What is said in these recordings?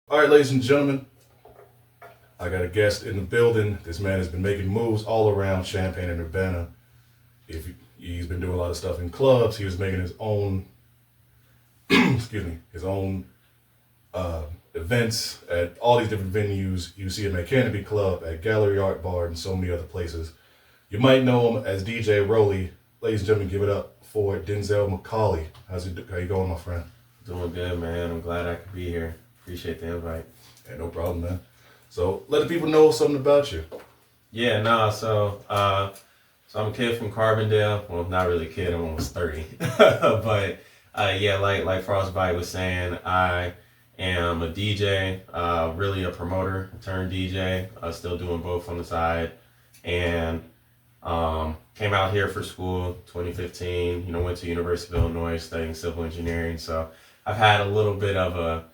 All right, ladies and gentlemen, I got a guest in the building. This man has been making moves all around Champaign and Urbana. He's been doing a lot of stuff in clubs. He was making his own, excuse me, his own events at all these different venues. You see him at Canopy Club, at Gallery Art Bar, and so many other places. You might know him as DJ Rollie. Ladies and gentlemen, give it up for Denzel McCauley. How you going, my friend? Doing good, man. I'm glad I could be here. Appreciate the invite. Yeah, no problem, man. So let the people know something about you. Yeah, no, so I'm a kid from Carbondale. Well, not really a kid, I'm almost 30. But yeah, like Frostbite was saying, I am a DJ, really a promoter turned DJ, still doing both on the side. And came out here for school 2015, went to University of Illinois studying civil engineering. So I've had a little bit of a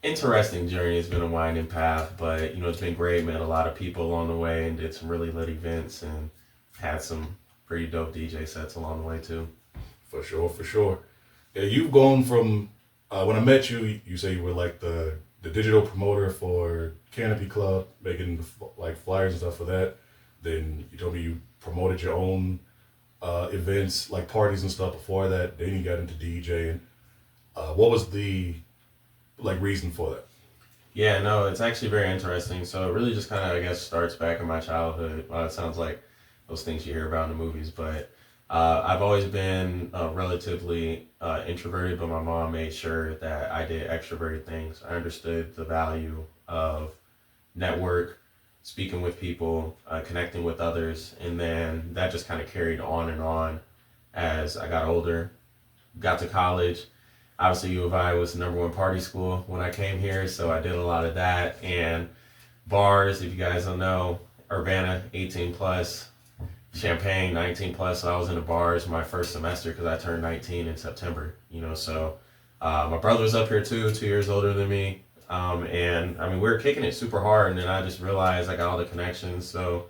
interesting journey. It's been a winding path, but it's been great. Met a lot of people along the way and did some really lit events and had some pretty dope DJ sets along the way too. For sure, for sure. Yeah, you've gone from when I met you. You say you were like the digital promoter for Canopy Club, making like flyers and stuff for that. Then you told me you promoted your own events, like parties and stuff before that. Then you got into DJing. What was the reason for that? Yeah, no, it's actually very interesting. So it really just kind of, I guess, starts back in my childhood. It sounds like those things you hear about in the movies, but I've always been relatively introverted, but my mom made sure that I did extroverted things. I understood the value of network, speaking with people, connecting with others, and then that just kind of carried on as I got older, got to college. Obviously, U of I was the number one party school when I came here, so I did a lot of that. And bars, if you guys don't know, Urbana, 18 plus, Champaign, 19 plus. So I was in the bars my first semester because I turned 19 in September, So my brother was up here too, 2 years older than me. And I mean, we were kicking it super hard, and then I just realized I got all the connections. So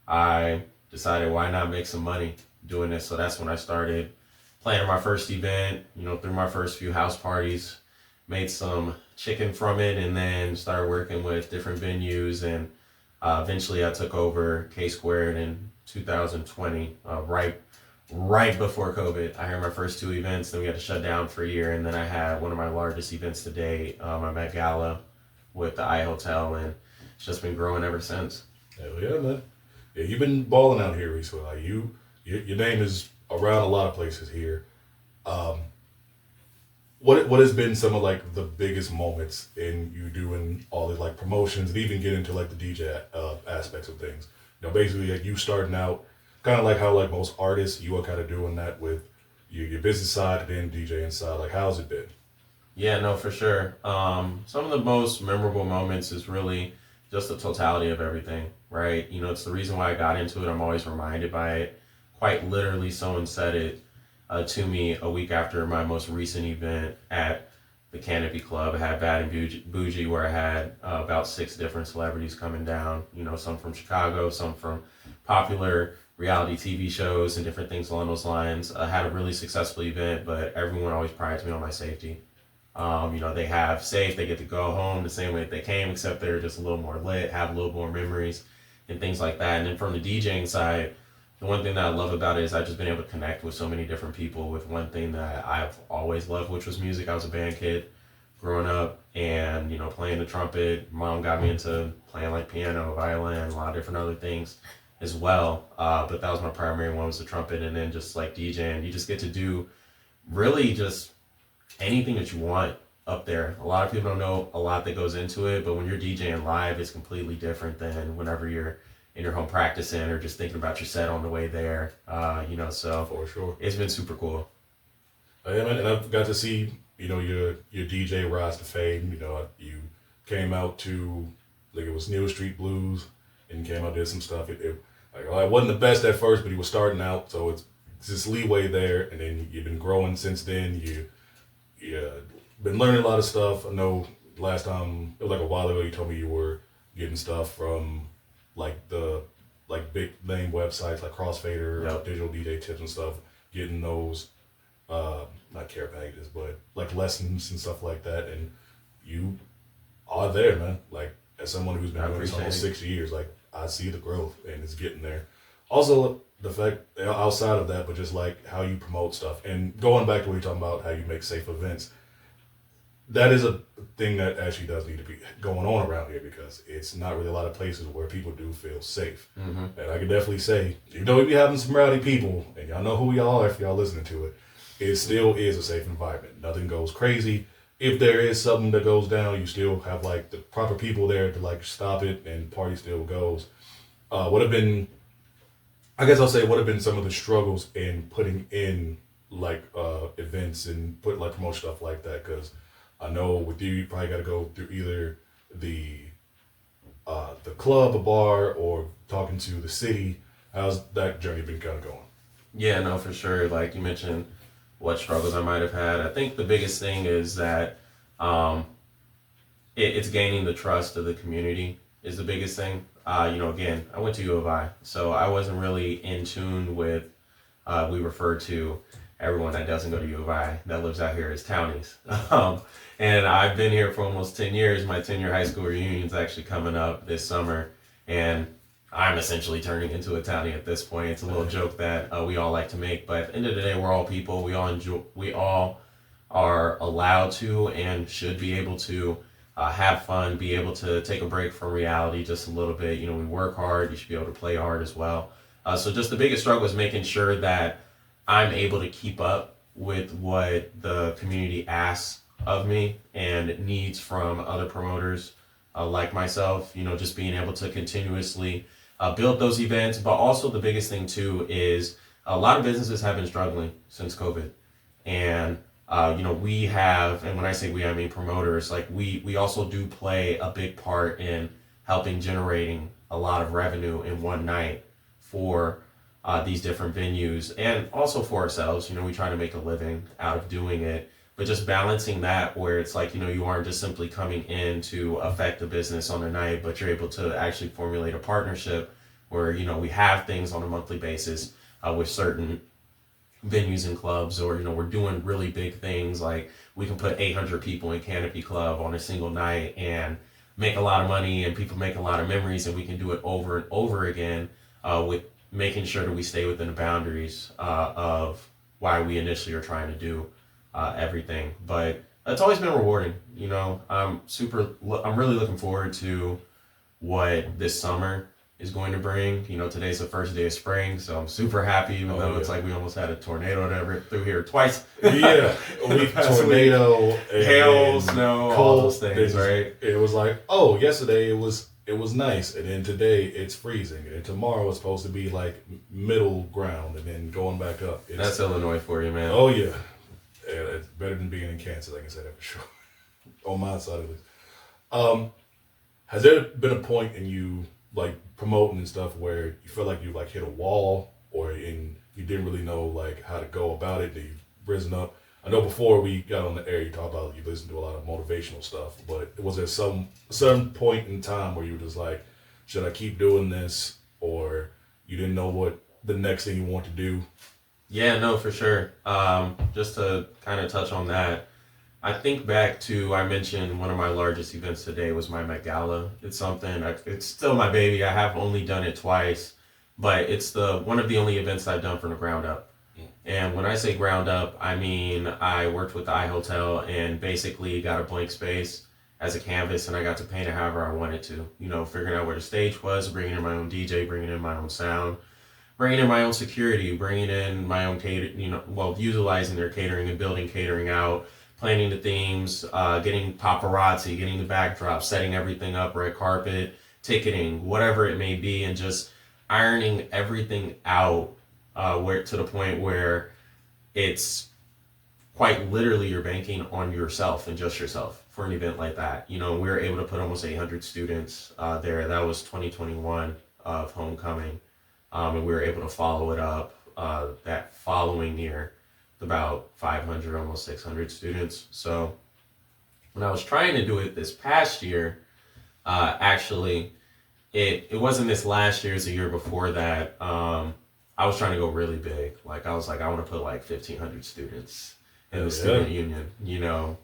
I decided, why not make some money doing this? So that's when I started planning my first event, through my first few house parties, made some chicken from it, and then started working with different venues. And eventually I took over K Squared in 2020, right before COVID. I had my first two events, then we had to shut down for a year, and then I had one of my largest events to date, my Met Gala with the I Hotel, and it's just been growing ever since. Hell yeah, man. Yeah, you've been balling out here recently. Like your name is around a lot of places here. What has been some of like the biggest moments in you doing all these like promotions and even get into like the DJ aspects of things? Basically like you starting out, kind of like how like most artists, you are kind of doing that with your business side and then DJing side. Like, how's it been? Yeah, no, for sure. Some of the most memorable moments is really just the totality of everything, right? It's the reason why I got into it. I'm always reminded by it. Quite literally, someone said it to me a week after my most recent event at the Canopy Club. I had Bad and Bougie, where I had about 6 different celebrities coming down. Some from Chicago, some from popular reality TV shows and different things along those lines. I had a really successful event, but everyone always prides me on my safety. They have safe, they get to go home the same way that they came, except they're just a little more lit, have a little more memories and things like that. And then from the DJing side, the one thing that I love about it is I've just been able to connect with so many different people with one thing that I've always loved, which was music. I was a band kid growing up and, playing the trumpet. Mom got me into playing like piano, violin, a lot of different other things as well. But that was my primary one, was the trumpet. And then just like DJing, you just get to do really just anything that you want up there. A lot of people don't know a lot that goes into it, but when you're DJing live, it's completely different than whenever you're in your home practicing or just thinking about your set on the way there. So For sure. It's been super cool. Yeah, man, and I've got to see, your DJ rise to fame. You came out to, like, it was Neal Street Blues, and came out, did some stuff. It wasn't the best at first, but he was starting out, so it's this leeway there, and then you've been growing since then. You been learning a lot of stuff. I know last time, it was like a while ago, you told me you were getting stuff from like the big name websites like Crossfader, Yep. Digital DJ Tips and stuff, getting those not care packages, but like lessons and stuff like that. And you are there, man. Like, as someone who's been I doing this appreciate almost it. 6 years, like, I see the growth and it's getting there. Also, the fact outside of that, but just like how you promote stuff and going back to what you're talking about, how you make safe events. That is a thing that actually does need to be going on around here because it's not really a lot of places where people do feel safe. Mm-hmm. And I can definitely say, even though we be having some rowdy people, and y'all know who y'all are if y'all listening to it, it still is a safe environment. Nothing goes crazy. If there is something that goes down, you still have like the proper people there to like stop it, and party still goes. What have been, I guess I'll say, what have been some of the struggles in putting in like events and put like promote stuff like that? Because I know with you probably got to go through either the club, a bar, or talking to the city. How's that journey been kind of going? Yeah, no, for sure. Like you mentioned, what struggles I might have had. I think the biggest thing is that it's gaining the trust of the community is the biggest thing. Again, I went to U of I, so I wasn't really in tune with, we refer to everyone that doesn't go to U of I that lives out here as townies. And I've been here for almost 10 years. My 10-year high school reunion is actually coming up this summer, and I'm essentially turning into a townie at this point. It's a little joke that we all like to make, but at the end of the day, we're all people. We all are allowed to and should be able to have fun, be able to take a break from reality just a little bit. We work hard. You should be able to play hard as well. So just the biggest struggle is making sure that I'm able to keep up with what the community asks of me and needs from other promoters like myself. Just being able to continuously build those events. But also the biggest thing too is a lot of businesses have been struggling since COVID. And we have, and when I say we, I mean promoters, like we also do play a big part in helping generating a lot of revenue in one night for these different venues and also for ourselves. We try to make a living out of doing it, but just balancing that where it's like, you aren't just simply coming in to affect the business on a night, but you're able to actually formulate a partnership where, we have things on a monthly basis with certain venues and clubs, or we're doing really big things like we can put 800 people in Canopy Club on a single night and make a lot of money, and people make a lot of memories, and we can do it over and over again with making sure that we stay within the boundaries of why we initially are trying to do everything. But it's always been rewarding. I'm really looking forward to what this summer is going to bring. Today's the first day of spring, so I'm super happy, even though it's like we almost had a tornado through here twice. Yeah, tornado, hail, snow, all those things, right? It was like, yesterday it was nice, and then today it's freezing, and then tomorrow it's supposed to be like middle ground, and then going back up. That's Illinois for you, man. Oh yeah, it's better than being in Kansas. I can say that for sure. On my side of it. Has there been a point in you like promoting and stuff where you feel like you like hit a wall, or you didn't really know like how to go about it? That you've risen up. I know before we got on the air, you talked about you listen to a lot of motivational stuff, but was there some point in time where you were just like, should I keep doing this, or you didn't know what the next thing you want to do? Yeah, no, for sure. Just to kind of touch on that, I think back to, I mentioned one of my largest events today was my Met Gala. It's it's still my baby. I have only done it twice, but it's one of the only events I've done from the ground up. And when I say ground up, I mean I worked with the iHotel and basically got a blank space as a canvas, and I got to paint it however I wanted to. Figuring out where the stage was, bringing in my own DJ, bringing in my own sound, bringing in my own security, bringing in my own utilizing their catering and building catering out, planning the themes, getting paparazzi, getting the backdrop, setting everything up, red carpet, ticketing, whatever it may be, and just ironing everything out to the point where it's quite literally you're banking on yourself and just yourself for an event like that. We were able to put almost 800 students there. That was 2021 of homecoming, and we were able to follow it up that following year. About 500, almost 600 students. So when I was trying to do it this past year, actually, it wasn't this last year, it was the year before that. I was trying to go really big. Like I was like, I want to put like 1,500 students in the student union,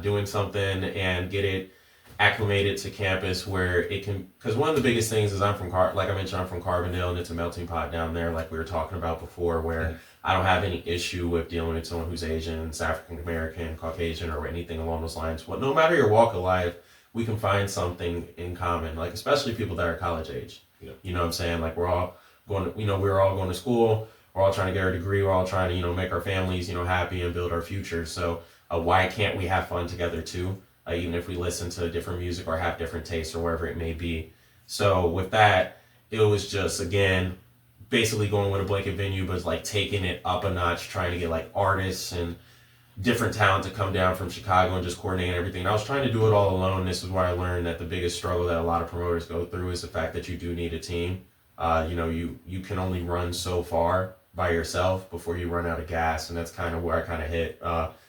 doing something and get it acclimated to campus where it can, because one of the biggest things is like I mentioned, I'm from Carbondale, and it's a melting pot down there, like we were talking about before, where I don't have any issue with dealing with someone who's Asian, African American, Caucasian, or anything along those lines. Well, no matter your walk of life, we can find something in common, like especially people that are college age. Yeah. You know what I'm saying? Like we're all going to, we're all going to school, we're all trying to get our degree, we're all trying to, make our families, happy and build our future. So why can't we have fun together too? Even if we listen to different music or have different tastes or wherever it may be. So with that, it was just, again, basically going with a blanket venue, but it's like taking it up a notch, trying to get like artists and different talent to come down from Chicago and just coordinate everything. And I was trying to do it all alone. This is where I learned that the biggest struggle that a lot of promoters go through is the fact that you do need a team. You can only run so far by yourself before you run out of gas, and that's kind of where I kind of hit.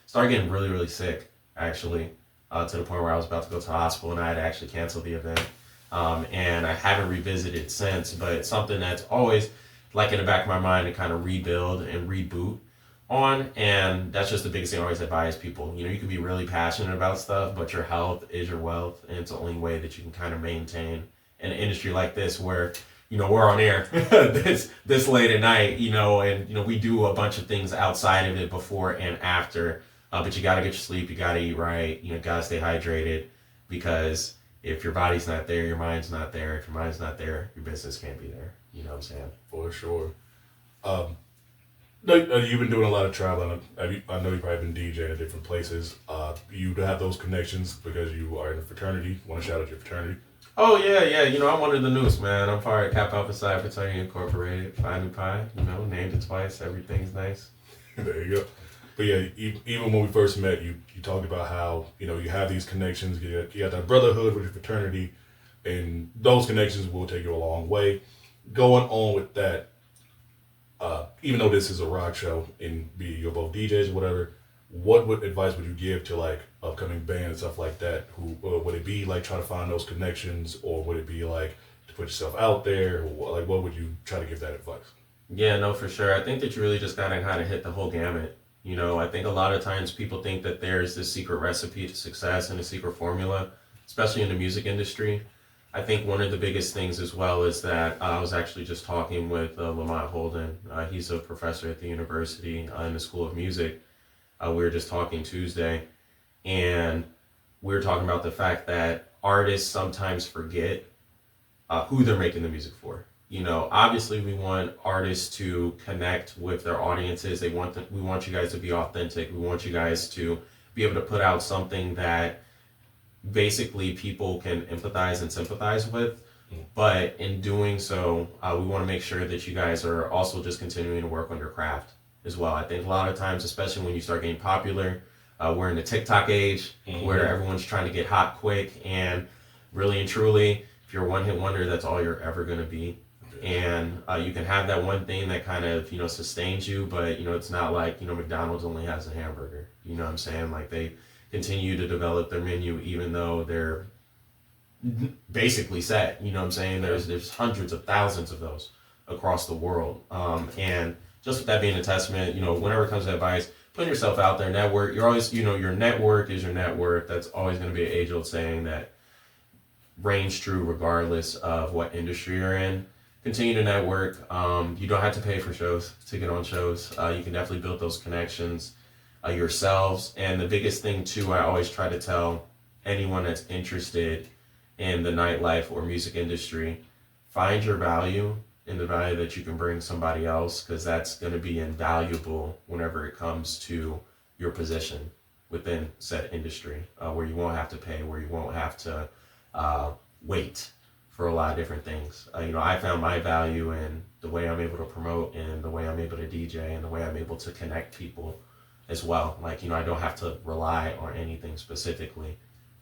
Started getting really, really sick, actually, to the point where I was about to go to the hospital, and I had to actually cancel the event. And I haven't revisited since, but it's something that's always like in the back of my mind to kind of rebuild and reboot on. And that's just the biggest thing I always advise people. You can be really passionate about stuff, but your health is your wealth, and it's the only way that you can kind of maintain in an industry like this where we're on air this late at night, and we do a bunch of things outside of it before and after. But you got to get your sleep, you got to eat right, got to stay hydrated, because if your body's not there, your mind's not there. If your mind's not there, your business can't be there. You know what I'm saying? For sure. You've been doing a lot of traveling. I know you've probably been DJing at different places. You have those connections because you are in a fraternity. Want to shout out your fraternity? Oh, yeah. I'm one of the newest, man. I'm part of Kappa Alpha Psi Fraternity Incorporated. Phi Nu Pi. Named it twice. Everything's nice. There you go. But yeah, even when we first met, you talked about how, you have these connections. You got that brotherhood with your fraternity, and those connections will take you a long way. Going on with that, even though this is a rock show and you're both DJs or whatever, what advice would you give to like upcoming bands and stuff like that? Who would it be like trying to find those connections, or would it be like to put yourself out there? Or, like, what would you try to give that advice? Yeah, no, for sure. I think that you really just gotta kind of hit the whole gamut. I think a lot of times people think that there's this secret recipe to success and a secret formula, especially in the music industry. I think one of the biggest things as well is that I was actually just talking with Lamont Holden. He's a professor at the university in the School of Music. We were just talking Tuesday, and we were talking about the fact that artists sometimes forget who they're making the music for. Obviously we want artists to connect with their audiences. We want you guys to be authentic. We want you guys to be able to put out something that basically people can empathize and sympathize with. But in doing so, we want to make sure that you guys are also just continuing to work on your craft as well. I think a lot of times, especially when you start getting popular, we're in the TikTok age where everyone's trying to get hot quick, and really and truly, if you're a one-hit wonder, that's all you're ever going to be. And you can have that one thing that kind of sustains you, but it's not like McDonald's only has a hamburger. You know what I'm saying? Like, they continue to develop their menu even though they're basically set. You know what I'm saying? There's hundreds of thousands of those across the world. And just with that being a testament, whenever it comes to advice, putting yourself out there, network. You're always, your network is your net worth. That's always going to be an age-old saying that reigns true regardless of what industry you're in. Continue to network. You don't have to pay for shows to get on shows. You can definitely build those connections yourselves. And the biggest thing too, I always try to tell anyone that's interested in the nightlife or music industry, find your value in the value that you can bring somebody else, because that's going to be invaluable whenever it comes to your position within said industry, where you won't have to pay, where you won't have to wait for a lot of different things. I found my value in the way I'm able to promote, and the way I'm able to DJ, and the way I'm able to connect people as well. Like, I don't have to rely on anything specifically.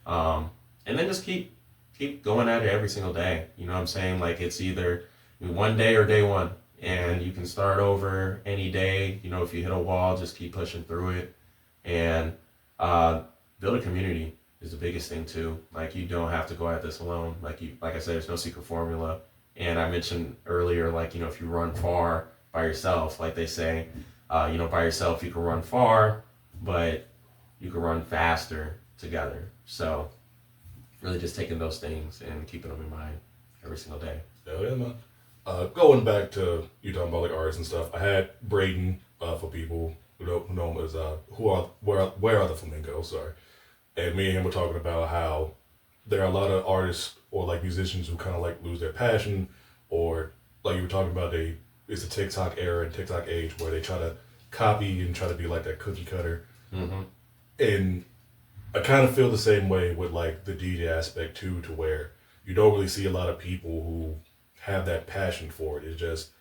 And then just keep going at it every single day. You know what I'm saying? Like, it's either one day or day one, and you can start over any day. If you hit a wall, just keep pushing through it, and build a community is the biggest thing too. Like, you don't have to go at this alone. Like I said, there's no secret formula. And I mentioned earlier, like, if you run far by yourself, like they say, by yourself you can run far, but you can run faster together. So really just taking those things and keeping them in mind every single day. Hell yeah, man. Going back to you talking about like artists and stuff, I had Braden for people who know him as where are the flamingos? Sorry, and me and him were talking about how there are a lot of artists or like musicians who kind of like lose their passion, or like you were talking about, it's a TikTok era and TikTok age where they try to copy and try to be like that cookie cutter, and I kind of feel the same way with like the DJ aspect too, to where you don't really see a lot of people who have that passion for it. It's just,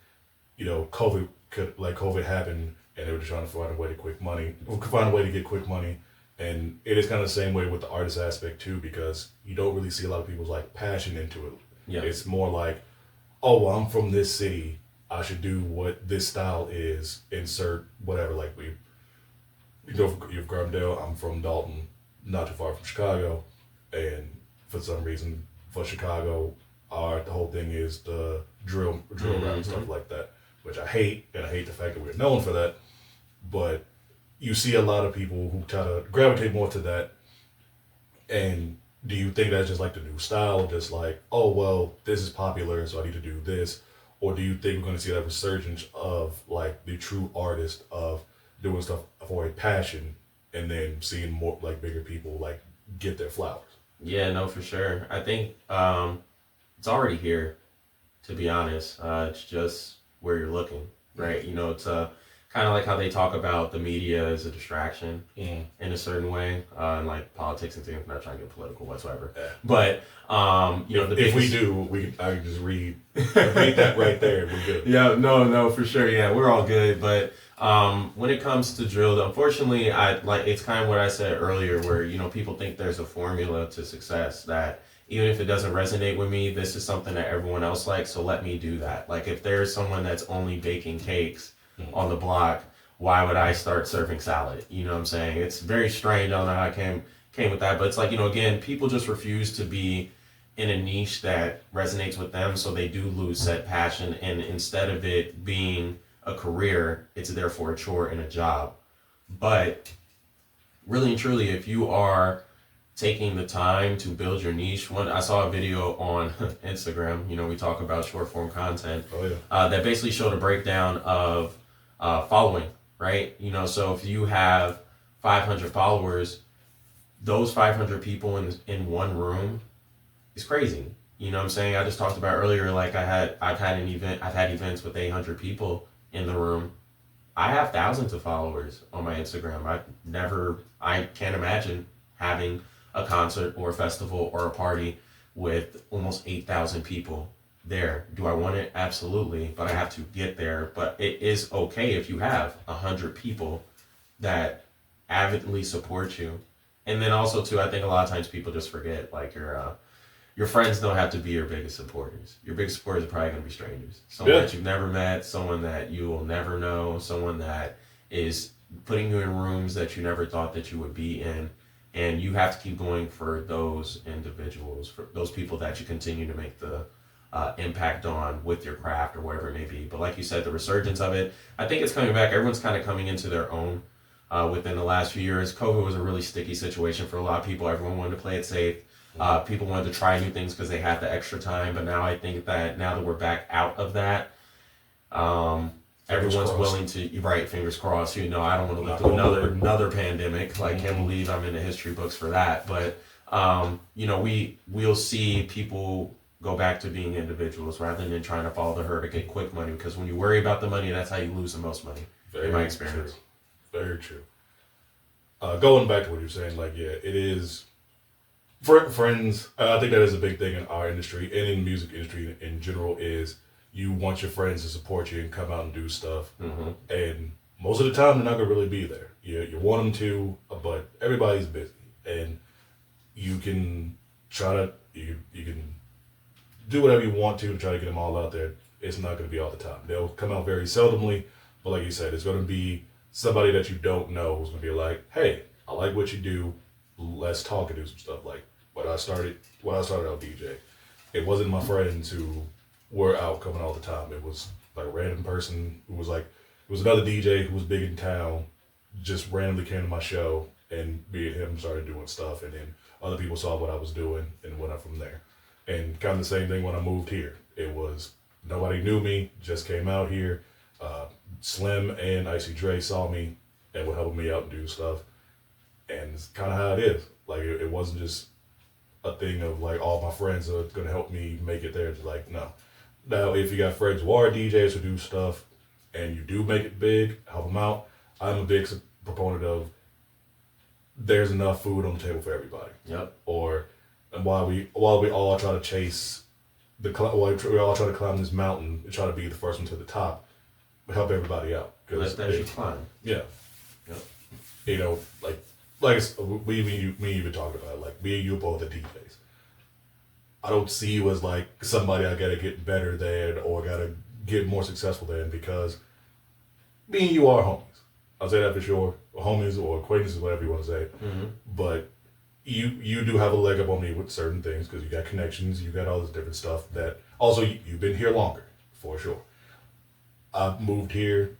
COVID happened and they were just trying to find a way to get quick money. And it is kind of the same way with the artist aspect too, because you don't really see a lot of people's like passion into it. Yeah. It's more like, oh, well, I'm from this city, I should do what this style is, insert whatever. Like you're from Gardendale, I'm from Dalton, not too far from Chicago, and for some reason, for Chicago, the whole thing is the drill rap and stuff like that, which I hate, and I hate the fact that we're known for that. But you see a lot of people who try to gravitate more to that. And do you think that's just like the new style, just like, oh well, this is popular, so I need to do this, or do you think we're going to see that resurgence of like the true artist of doing stuff for a passion, and then seeing more like bigger people like get their flowers? Yeah, no, for sure. I think it's already here, to be honest. It's just where you're looking, right? It's kind of like how they talk about the media as a distraction in a certain way, and like politics and things. I'm not trying to get political whatsoever. Yeah. But, if we do, I can just read that right there. We're good. Yeah, no, for sure. Yeah, we're all good. But when it comes to drill, unfortunately, it's kind of what I said earlier, where people think there's a formula to success, that even if it doesn't resonate with me, this is something that everyone else likes, so let me do that. Like if there's someone that's only baking cakes on the block, why would I start serving salad? You know what I'm saying? It's very strange. I don't know how I came with that, but it's like, again, people just refuse to be in a niche that resonates with them, so they do lose said passion, and instead of it being a career, it's therefore a chore and a job. But really and truly, if you are taking the time to build your niche, I saw a video on Instagram, we talk about short form content, that basically showed a breakdown of following, right? So if you have 500 followers, those 500 people in one room is crazy. You know what I'm saying? I just talked about earlier, like I've had events with 800 people in the room. I have thousands of followers on my Instagram. I can't imagine having a concert or a festival or a party with almost 8,000 people there. Do I want it? Absolutely, but I have to get there. But it is okay if you have 100 people that avidly support you. And then also too, I think a lot of times people just forget, like your friends don't have to be your biggest supporters. Your biggest supporters are probably going to be strangers. Someone that you've never met, someone that you will never know, someone that is putting you in rooms that you never thought that you would be in. And you have to keep going for those individuals, for those people that you continue to make the impact on with your craft or whatever it may be. But like you said, the resurgence of it, I think it's coming back. Everyone's kind of coming into their own within the last few years. COVID was a really sticky situation for a lot of people. Everyone wanted to play it safe. People wanted to try new things because they had the extra time. But now I think that now that we're back out of that, everyone's willing to, right, fingers crossed, I don't want to live through another pandemic. Like, can't believe I'm in the history books for that. But, we'll see people go back to being individuals rather than trying to follow the herd to get quick money. Because when you worry about the money, that's how you lose the most money, in my experience. True. Very true. Going back to what you're saying, like, yeah, it is, friends, I think that is a big thing in our industry and in the music industry in general, is you want your friends to support you and come out and do stuff. And most of the time, they're not going to really be there. You want them to, but everybody's busy. And you can you can do whatever you want to try to get them all out there. It's not going to be all the time. They'll come out very seldomly. But like you said, it's going to be somebody that you don't know who's going to be like, hey, I like what you do. Let's talk and do some stuff. Like when I started out DJ, it wasn't my friends who were out coming all the time. It was like a random person who was like, it was another DJ who was big in town, just randomly came to my show, and me and him started doing stuff. And then other people saw what I was doing and went up from there. And kind of the same thing when I moved here. It was nobody knew me, just came out here. Slim and Icy Dre saw me and were helping me out and do stuff. And it's kind of how it is. Like, it wasn't just a thing of like, all my friends are going to help me make it there. It's like, no. Now, if you got friends who are DJs who do stuff and you do make it big, help them out. I'm a big proponent of there's enough food on the table for everybody. Yep. Or and while we all try to chase while we all try to climb this mountain and try to be the first one to the top, help everybody out. Let that you climb. Yeah. Yep. You know, like me and you been talking about it, like me and you both are DJs. I don't see you as like somebody I gotta get better than or gotta get more successful than, because me and you are homies. I'll say that for sure. Homies or acquaintances, whatever you want to say. Mm-hmm. But you do have a leg up on me with certain things because you got connections, you got all this different stuff that also you've been here longer, for sure. I've moved here.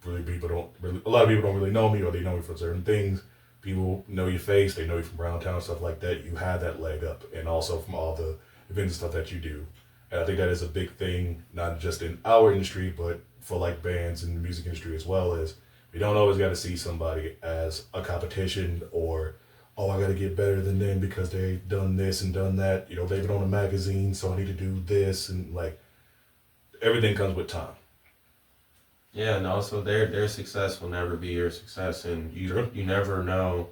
A lot of people don't really know me, or they know me for certain things. People know your face, they know you from around town, stuff like that. You have that leg up, and also from all the events and stuff that you do. And I think that is a big thing, not just in our industry, but for like bands in the music industry as well. Is we don't always got to see somebody as a competition, or oh, I got to get better than them because they've done this and done that. You know, they've been on a magazine, so I need to do this, and like everything comes with time. Yeah, and also their success will never be your success, and you never know.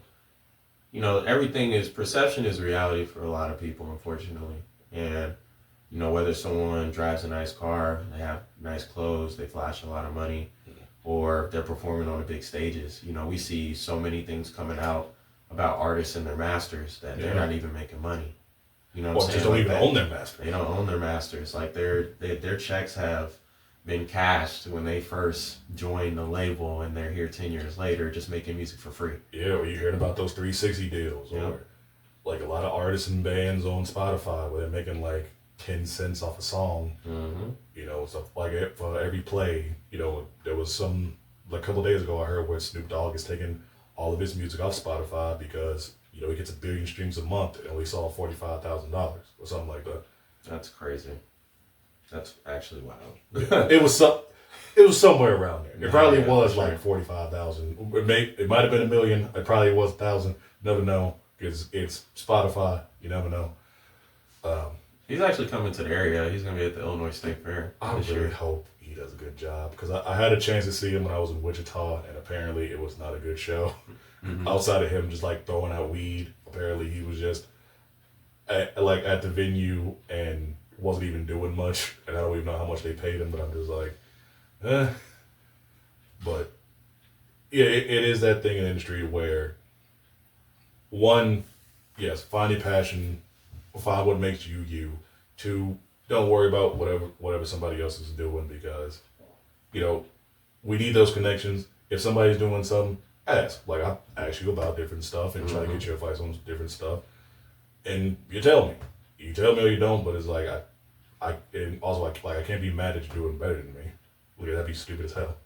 You know, everything is perception is reality for a lot of people, unfortunately. And you know, whether someone drives a nice car, they have nice clothes, they flash a lot of money, or they're performing on the big stages. You know, we see so many things coming out about artists and their masters that they're not even making money. You know what I'm saying? Or just don't even own their masters. They don't own their masters. Like their checks have been cashed when they first joined the label, and they're here 10 years later just making music for free. Yeah, or you heard about those 360 deals, or like a lot of artists and bands on Spotify where they're making like 10 cents off a song. Mm-hmm. You know, stuff like it for every play. You know, there was like a couple of days ago I heard where Snoop Dogg is taking all of his music off Spotify because, you know, he gets 1 billion streams a month and only sold $45,000 or something like that. That's crazy. That's actually wild. It was somewhere around there. It probably was like 45,000. It might have been 1 million. It probably was 1,000. Never know, because it's Spotify. You never know. He's actually coming to the area. He's gonna be at the Illinois State Fair. I really hope he does a good job, because I had a chance to see him when I was in Wichita, and apparently it was not a good show. Mm-hmm. Outside of him just like throwing out weed, apparently he was just at the venue and wasn't even doing much, and I don't even know how much they paid him, but I'm just like, But yeah, it is that thing in the industry where, one, yes, find your passion, find what makes you you. Two, don't worry about whatever somebody else is doing, because, you know, we need those connections. If somebody's doing something, ask. Like, I ask you about different stuff and try to get your advice on different stuff, and you tell me. You tell me or you don't, but it's like and also I can't be mad that you're doing better than me. Look, that'd be stupid as hell.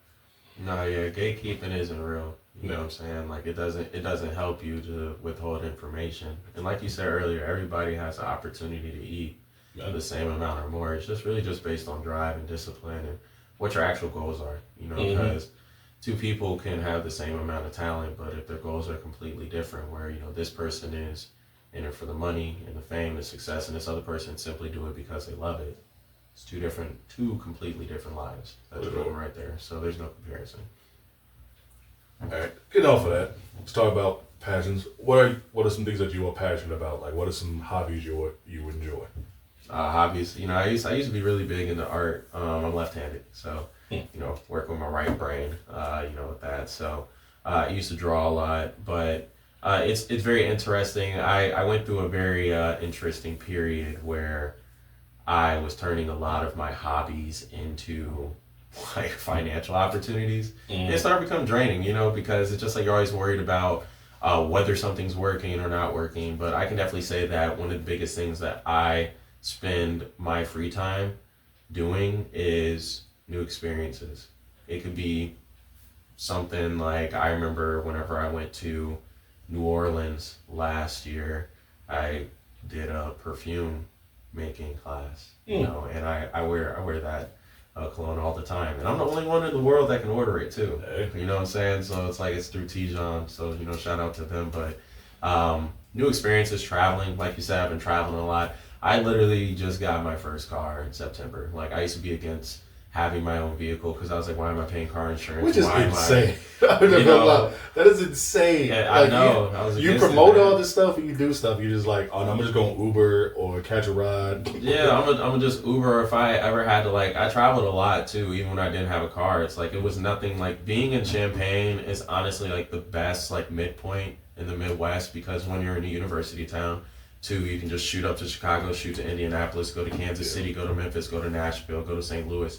No, yeah, gatekeeping isn't real. You know what I'm saying? Like it doesn't help you to withhold information. And like you said earlier, everybody has the opportunity to eat the same amount or more. It's just really just based on drive and discipline and what your actual goals are. You know, because two people can have the same amount of talent, but if their goals are completely different, where, you know, this person is in it for the money and the fame, the success, and this other person simply do it because they love it. It's two completely different lives. That's going right there. So there's no comparison. All right, getting off of that, let's talk about passions. What are some things that you are passionate about? Like, what are some hobbies you enjoy? Hobbies, you know, I used to be really big into art. I'm left-handed, so you know, work with my right brain. You know, with that. So I used to draw a lot, but it's very interesting. I went through a very interesting period where I was turning a lot of my hobbies into like financial opportunities. It started to become draining, you know, because it's just like you're always worried about whether something's working or not working. But I can definitely say that one of the biggest things that I spend my free time doing is new experiences. It could be something like, I remember whenever I went to New Orleans last year, I did a perfume making class, you know, and I wear that cologne all the time, and I'm the only one in the world that can order it too. Hey. You know what I'm saying? So it's like it's through Tijon, so you know, shout out to them. But new experiences traveling, like you said, I've been traveling a lot. I literally just got my first car in September. Like, I used to be against having my own vehicle because I was like, why am I paying car insurance? Which is Why insane. You know, that is insane. Yeah, like, I know. You promote all this stuff and you do stuff. You're just like, oh, no, I'm just going Uber or catch a ride. Yeah, I'm gonna just Uber. If I ever had to, like, I traveled a lot too, even when I didn't have a car. It's like, it was nothing. Like, being in Champaign is honestly like the best, like, midpoint in the Midwest, because when you're in a university town, too, you can just shoot up to Chicago, shoot to Indianapolis, go to Kansas City, go to Memphis, go to Nashville, go to St. Louis,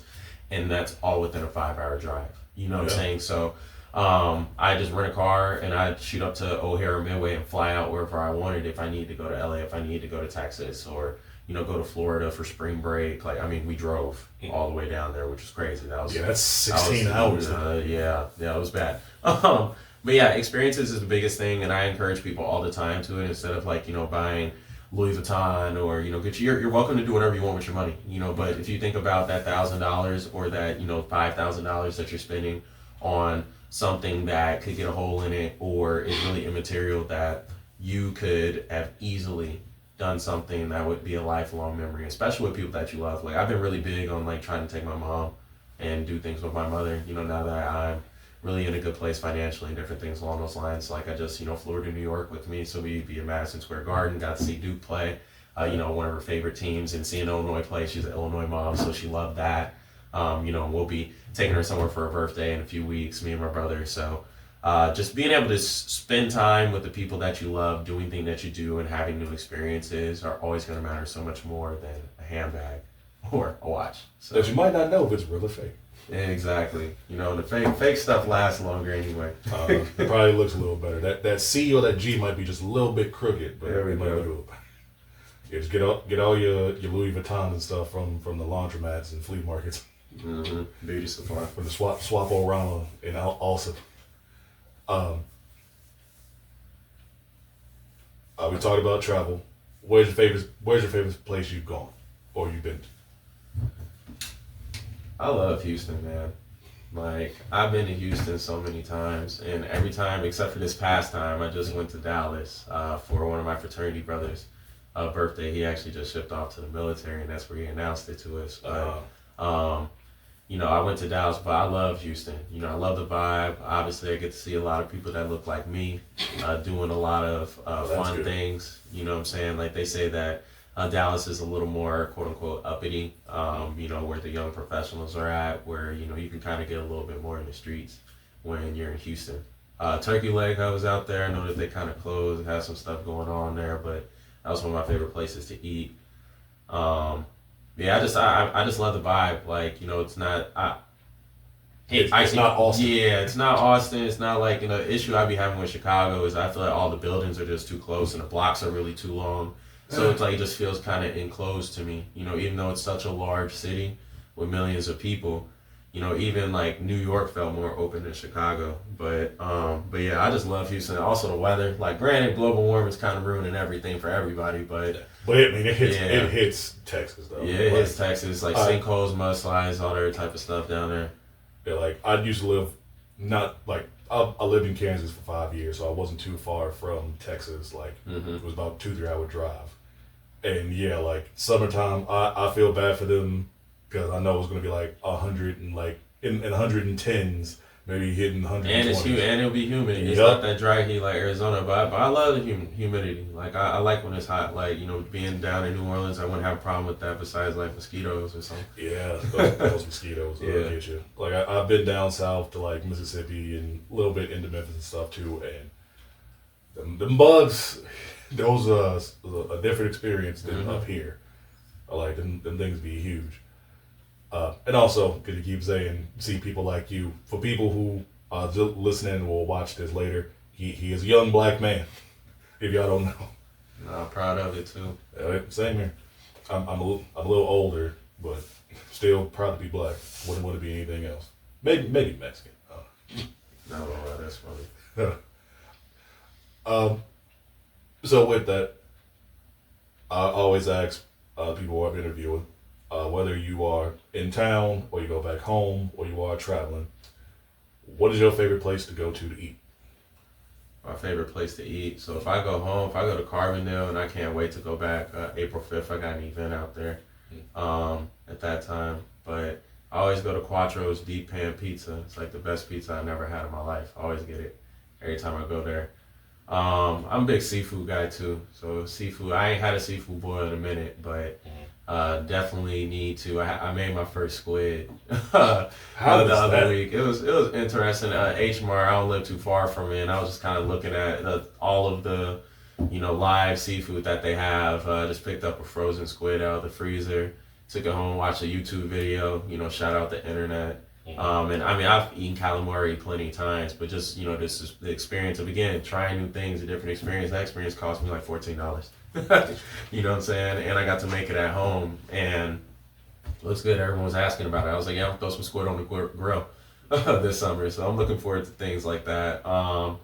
and that's all within a 5-hour drive. You know what I'm saying? So I just rent a car and I shoot up to O'Hare or Midway and fly out wherever I wanted. If I need to go to LA, if I need to go to Texas, or you know, go to Florida for spring break. Like, I mean, we drove all the way down there, which was crazy. That's 16 hours. Yeah, it was bad. But yeah, experiences is the biggest thing, and I encourage people all the time to it. Instead of, like, you know, buying Louis Vuitton or, you know, Gucci, you're welcome to do whatever you want with your money, you know. But if you think about that $1,000 or that, you know, $5,000 that you're spending on something that could get a hole in it or is really immaterial, that you could have easily done something that would be a lifelong memory, especially with people that you love. Like, I've been really big on, like, trying to take my mom and do things with my mother, you know, now that I'm really in a good place financially and different things along those lines. Like, I just, you know, flew her to New York with me, so we'd be at Madison Square Garden, got to see Duke play, you know, one of her favorite teams, and seeing Illinois play. She's an Illinois mom, so she loved that. You know, we'll be taking her somewhere for her birthday in a few weeks, me and my brother. So just being able to spend time with the people that you love, doing things that you do, and having new experiences are always going to matter so much more than a handbag or a watch. So that you might not know if it's real or fake. Exactly. You know, the fake stuff lasts longer anyway. It probably looks a little better. That C or that G might be just a little bit crooked, but there we go. Yeah, just get all your Louis Vuitton and stuff from the laundromats and flea markets. Mm-hmm. Beauty supply. For the swap around and also. We talked about travel. Where's your favorite place you've gone or you've been to? I love Houston, man. Like, I've been to Houston so many times, and every time, except for this past time, I just went to Dallas for one of my fraternity brothers' birthday. He actually just shipped off to the military, and that's where he announced it to us. But, you know, I went to Dallas, but I love Houston. You know, I love the vibe. Obviously, I get to see a lot of people that look like me, doing a lot of fun things. You know what I'm saying? Like, they say that Dallas is a little more, quote unquote, uppity, you know, where the young professionals are at, where, you know, you can kind of get a little bit more in the streets when you're in Houston. Turkey Leg, I was out there. I know that they kind of closed and had some stuff going on there, but that was one of my favorite places to eat. Yeah, I just love the vibe. Like, you know, it's not, It's not Austin. Yeah, it's not Austin. It's not like, you know, the issue I be having with Chicago is I feel like all the buildings are just too close and the blocks are really too long. So it's like, it just feels kind of enclosed to me, you know, even though it's such a large city with millions of people, you know, even like New York felt more open than Chicago. But yeah, I just love Houston. Also the weather, like, granted, global warming is kind of ruining everything for everybody, but I mean, it hits Texas though. Yeah, it hits Texas, like sinkholes, mudslides, all that type of stuff down there. Yeah, like, I used to live, I lived in Kansas for 5 years, so I wasn't too far from Texas. Like, it was about 2-3 hour drive. And yeah, like, summertime, I feel bad for them because I know it's going to be like 100 and like in 110s, maybe hitting 120s. And it's humid, and it'll be humid. It's not that dry heat like Arizona, but I love the humidity. Like, I like when it's hot. Like, you know, being down in New Orleans, I wouldn't have a problem with that besides like mosquitoes or something. Yeah, those mosquitoes will get you. Like, I've been down south to like Mississippi and a little bit into Memphis and stuff too, and them bugs, those are a different experience than up here. Like, them things be huge. And also, because you keep saying, see people like you. For people who are listening and will watch this later, he is a young black man. If y'all don't know, I'm proud of it too. Same here. I'm a little older, but still proud to be black. Wouldn't want to be anything else. Maybe Mexican. No, that's funny. So with that, I always ask people who I'm interviewing, whether you are in town or you go back home or you are traveling, what is your favorite place to go to eat? My favorite place to eat. So if I go home, if I go to Carbondale, and I can't wait to go back April 5th, I got an event out there at that time. But I always go to Quattro's Deep Pan Pizza. It's like the best pizza I've never had in my life. I always get it every time I go there. I'm a big seafood guy too. So seafood, I ain't had a seafood boil in a minute, but definitely need to. I made my first squid the other week. It was interesting. H Mart, I don't live too far from it, and I was just kind of looking at all of the live seafood that they have. Just picked up a frozen squid out of the freezer. Took it home, watched a YouTube video. Shout out the internet. And I mean, I've eaten calamari plenty of times, but just this is the experience of again trying new things, a different experience. That experience cost me like $14. You know what I'm saying? And I got to make it at home, and it looks good. Everyone was asking about it. I was like, yeah, I'm gonna throw some squid on the grill this summer, so I'm looking forward to things like that. But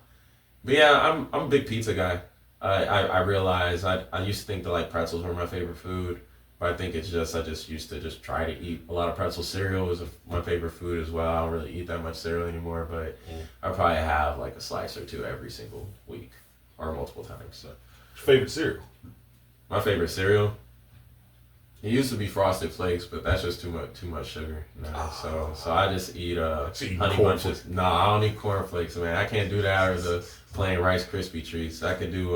yeah, I'm a big pizza guy. I realize I used to think that like pretzels were my favorite food. But I think it's just, I just used to just try to eat a lot of pretzel. Cereal is my favorite food as well. I don't really eat that much cereal anymore, but I probably have like a slice or two every single week or multiple times. So, Favorite cereal? My favorite cereal? It used to be Frosted Flakes, but that's just too much sugar. So I just eat Honey Bunches. No, I don't eat Corn Flakes, man. I can't do that or the plain Rice Krispie treats. I could do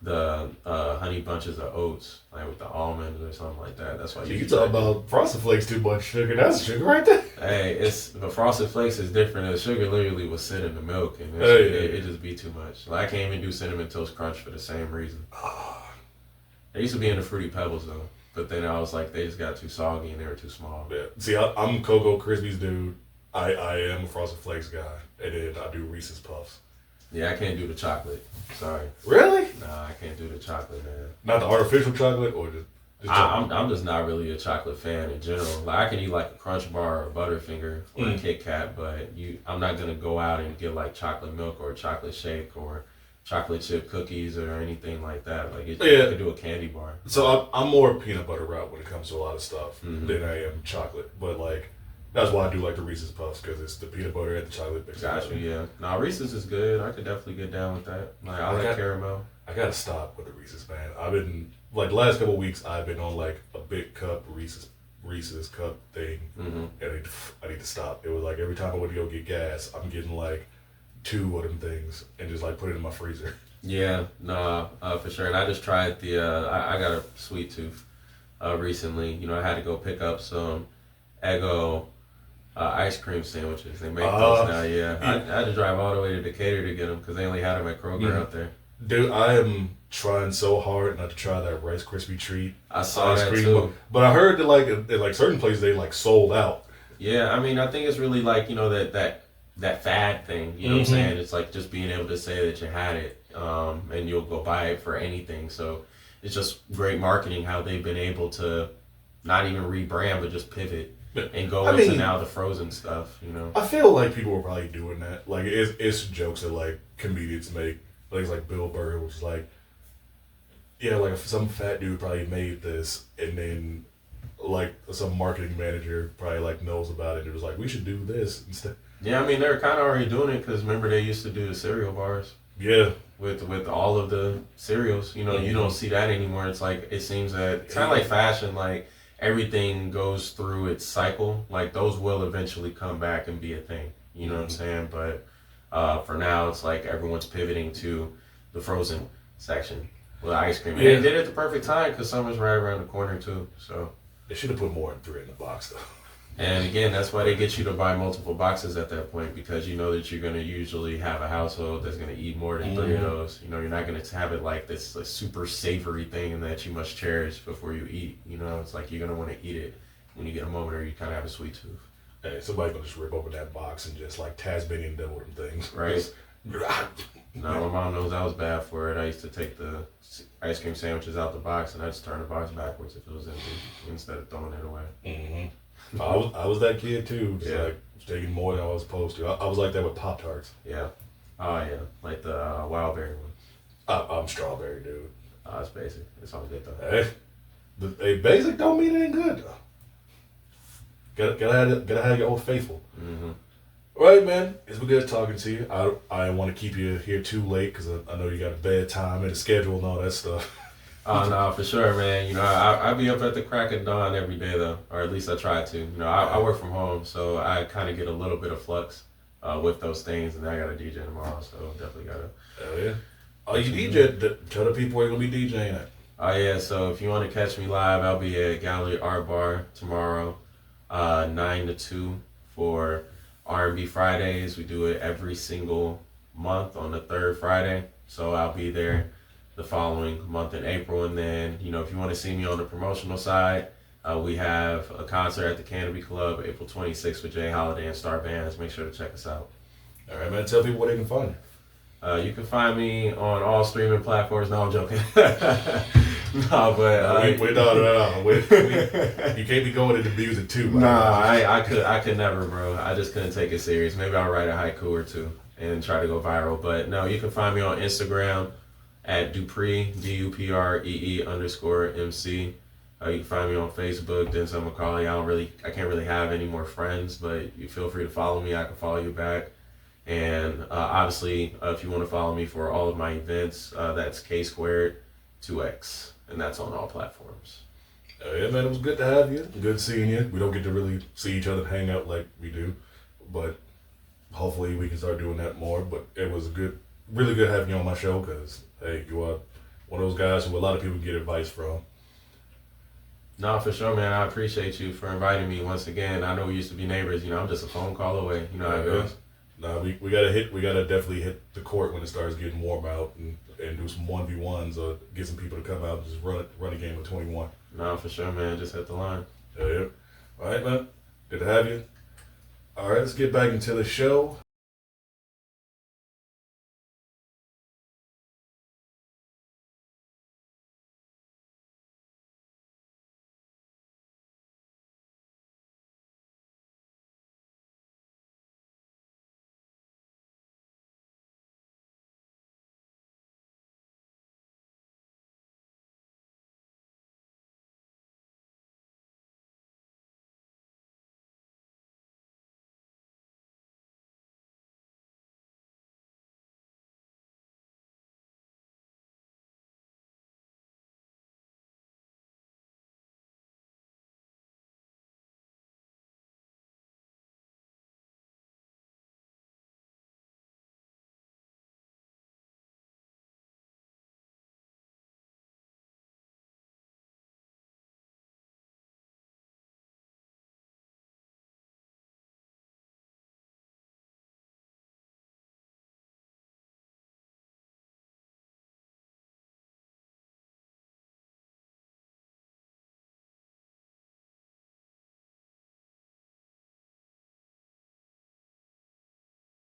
the Honey Bunches of Oats, like with the almonds or something like that. That's why you talk about Frosted Flakes too much sugar. That's sugar right there. Hey, the Frosted Flakes is different. The sugar literally will sit in the milk, and it just be too much. Like I can't even do Cinnamon Toast Crunch for the same reason. They used to be in the Fruity Pebbles though, but then I was like, they just got too soggy and they were too small. Yeah. See, I'm Cocoa Krispies dude. I am a Frosted Flakes guy, and then I do Reese's Puffs. Yeah, I can't do the chocolate. Sorry. Really? Nah, I can't do the chocolate, man. Not the artificial chocolate, or just chocolate? I'm just not really a chocolate fan in general. Like I can eat like a Crunch Bar or a Butterfinger or a Kit Kat, but I'm not gonna go out and get like chocolate milk or a chocolate shake or chocolate chip cookies or anything like that. Like I could do a candy bar. So I'm more peanut butter route when it comes to a lot of stuff than I am chocolate. But like that's why I do like the Reese's Puffs, because it's the peanut butter and the chocolate. Gotcha, yeah. Nah, Reese's is good. I could definitely get down with that. Like I like caramel. I gotta stop with the Reese's, man. I've been like the last couple of weeks I've been on like a big cup Reese's cup thing, and I need to stop. It was like every time I went to go get gas, I'm getting like 2 of them things and just like put it in my freezer. Yeah, nah, for sure. And I just tried I got a sweet tooth recently. I had to go pick up some Eggo ice cream sandwiches. They make those now, yeah. I had to drive all the way to Decatur to get them because they only had them at Kroger out there. Dude, I am trying so hard not to try that Rice Krispie treat. I saw that too. But I heard that like in like certain places they like sold out. Yeah, I mean, I think it's really like, that fad thing, you know what I'm saying? It's like just being able to say that you had it, and you'll go buy it for anything. So it's just great marketing how they've been able to not even rebrand, but just pivot and go into now the frozen stuff, I feel like people were probably doing that. Like it's jokes that like comedians make. Things like Bill Burr was like, yeah, like some fat dude probably made this, and then like some marketing manager probably like knows about it and it was like, we should do this instead. Yeah, I mean they're kind of already doing it because remember they used to do the cereal bars. Yeah. With all of the cereals, you don't see that anymore. It's like it seems that it's kind of like fashion, like everything goes through its cycle. Like those will eventually come back and be a thing. You know what I'm saying? But for now, it's like everyone's pivoting to the frozen section with ice cream. And they did it at the perfect time because summer's right around the corner too. So they should have put more than 3 in the box though. And again, that's why they get you to buy multiple boxes at that point, because you know that you're going to usually have a household that's going to eat more than 3 of those. You're not going to have it like this like, super savory thing that you must cherish before you eat. It's like you're going to want to eat it when you get a moment or you kind of have a sweet tooth. Hey, somebody gonna just rip open that box and just like Tasmanian devil them things. Right. No, my mom knows I was bad for it. I used to take the ice cream sandwiches out the box and I just turn the box backwards if it was empty instead of throwing it away. I was that kid too. Yeah. Like taking more than I was supposed to. I was like that with Pop-Tarts. Yeah. Oh yeah, like the wild berry one. I'm strawberry dude. It's basic. It's all good though. Hey, basic don't mean it ain't good though. Gotta have your old faithful. Mm-hmm. All right, man. It's been good talking to you. I want to keep you here too late because I know you got a bedtime and a schedule and all that stuff. Oh no, for sure, man. You know, I be up at the crack of dawn every day though, or at least I try to. You know, I work from home, so I kind of get a little bit of flux with those things, and I got a DJ tomorrow, so definitely gotta. Hell yeah. Oh, you DJ? Tell the people where you're gonna be DJing at. Oh yeah, so if you want to catch me live, I'll be at Gallery Art Bar tomorrow, 9 to 2 for R&B Fridays. We do it every single month on the third Friday, so I'll be there the following month in April. And then, you know, if you want to see me on the promotional side, we have a concert at the Canopy Club April 26th with Jay Holiday and Star Bands. Make sure to check us out. All right, man. Tell people where they can find you. You can find me on all streaming platforms. No, I'm joking. No, but you can't be going into music too. Nah, I could never, bro. I just couldn't take it serious. Maybe I'll write a haiku or two and try to go viral. But no, you can find me on Instagram at Dupree, DUPREE_MC. You can find me on Facebook, Denzel McCauley. I can't really have any more friends, but you feel free to follow me. I can follow you back. And obviously, if you want to follow me for all of my events, that's K2X, and that's on all platforms. Yeah, man, it was good to have you. Good seeing you. We don't get to really see each other and hang out like we do, but hopefully we can start doing that more. But it was really good having you on my show because, hey, you are one of those guys who a lot of people get advice from. No, for sure, man. I appreciate you for inviting me once again. I know we used to be neighbors. You know, I'm just a phone call away. You know how it goes. Nah, we gotta definitely hit the court when it starts getting warm out and do some 1v1s or get some people to come out and just run a game of 21. No, for sure, man. Just hit the line. Yeah. All right, man. Good to have you. All right, let's get back into the show.